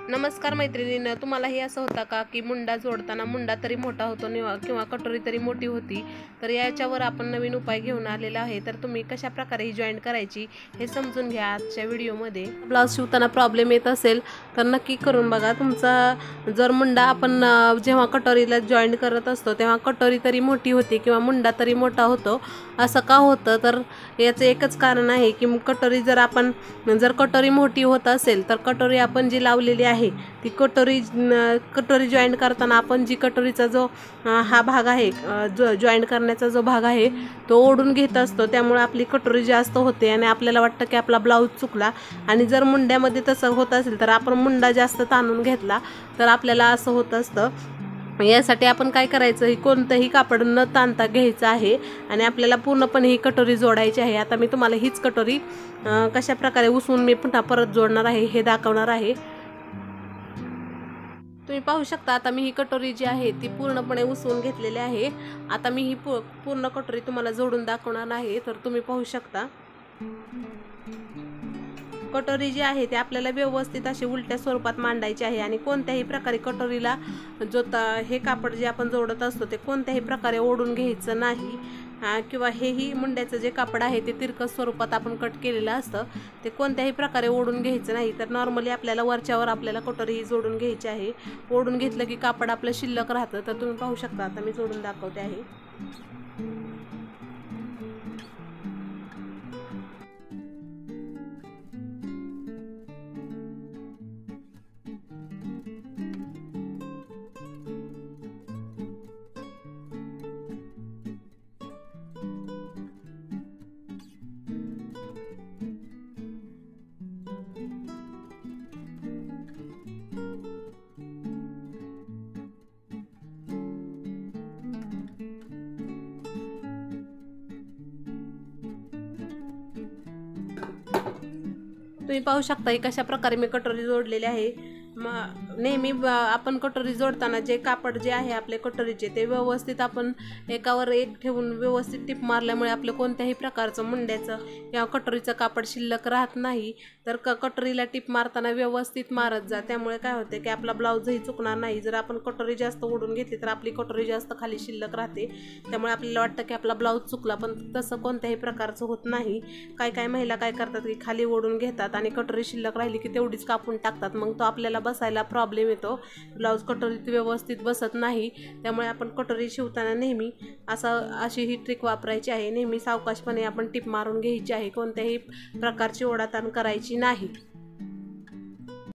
नमस्कार मैत्रिणींनो, तुम्हालाही असं होता का की मुंडा जोडताना मुंडा तरी मोठा होतो किंवा कटोरी तरी मोठी होती? तर याच्यावर आपण नवीन उपाय घेऊन आलेला आहे. तर तुम्ही कशा प्रकारे ही जॉईंट करायची हे समजून घ्या आजच्या व्हिडिओमध्ये. ब्लाऊज शिवताना प्रॉब्लेम येत असेल तर नक्की करून बघा. तुमचा जर मुंडा आपण जेव्हा कटोरीला जॉईंट करत असतो तेव्हा कटोरी तरी मोठी होती किंवा मुंडा तरी मोठा होतो, असं का होतं? तर याचं एकच कारण आहे की कटोरी जर कटोरी मोठी होत असेल तर कटोरी आपण जी लावलेली आहे ती कटोरी जॉईंट करताना आपण जी कटोरीचा जो हा भाग आहे, जो जॉईंट करण्याचा जो भाग आहे तो ओढून घेत असतो. त्यामुळे आपली कटोरी जास्त होते आणि आपल्याला वाटतं की आपला ब्लाऊज चुकला. आणि जर मुंड्यामध्ये तसं होत असेल तर आपण मुंडा जास्त ताणून घेतला तर आपल्याला असं होत असतं. यासाठी आपण काय करायचं, ही कोणतंही कापड न ताणता घ्यायचं आहे आणि आपल्याला पूर्णपणे ही कटोरी जोडायची आहे. आता मी तुम्हाला हीच कटोरी कशा प्रकारे उसवून मी पुन्हा परत जोडणार आहे हे दाखवणार आहे. तुम्ही पाहू शकता, आता मी ही कटोरी जी आहे ती पूर्णपणे उसवून घेतलेली आहे. आता मी ही पूर्ण कटोरी तुम्हाला जोडून दाखवणार आहे. तर तुम्ही पाहू शकता, कटोरी जी आहे ती आपल्याला व्यवस्थित अशी उलट्या स्वरूपात मांडायची आहे आणि कोणत्याही प्रकारे कटोरीला हे कापड जे आपण जोडत असतो ते कोणत्याही प्रकारे ओढून घ्यायचं नाही. किंवा हेही मुंड्याचं जे कापड आहे ते तिरकस स्वरूपात आपण कट केलेलं असतं, ते कोणत्याही प्रकारे ओढून घ्यायचं नाही. तर नॉर्मली आपल्याला वरच्यावर आपल्याला कटोरी ही जोडून घ्यायची आहे. ओढून घेतलं की कापड आपलं शिल्लक राहतं. तर तुम्ही पाहू शकता, आता मी जोडून दाखवते आहे. तुम्ही पाहू शकता कशा प्रकारे मी कटोरी जोडलेली आहे. नेहमी आपण कटोरी जोडताना जे कापड जे आहे आपले कटोरीचे ते व्यवस्थित आपण एकावर एक ठेवून व्यवस्थित टिप मारल्यामुळे आपलं कोणत्याही प्रकारचं मुंड्याचं किंवा कटोरीचं कापड शिल्लक राहत नाही. तर कटोरीला टिप मारताना व्यवस्थित मारत जा. त्यामुळे काय होते की आपला ब्लाऊजही चुकणार नाही. जर आपण कटोरी जास्त ओढून घेतली तर आपली कटोरी जास्त खाली शिल्लक राहते. त्यामुळे आपल्याला वाटतं की आपला ब्लाऊज चुकला, पण तसं कोणत्याही प्रकारचं होत नाही. काय महिला काय करतात की खाली ओढून घेतात आणि कटोरी शिल्लक राहिली की तेवढीच कापून टाकतात. मग तो आपल्याला बसायला प्रॉब्लेम येतो, ब्लाऊज कटोरीत व्यवस्थित बसत नाही. त्यामुळे आपण कटोरी शिवताना नेहमी अशी ही ट्रिक वापरायची आहे. नेहमी सावकाशपणे आपण टिप मारून घ्यायची आहे. कोणत्याही प्रकारची ओढाताण करायची नाही.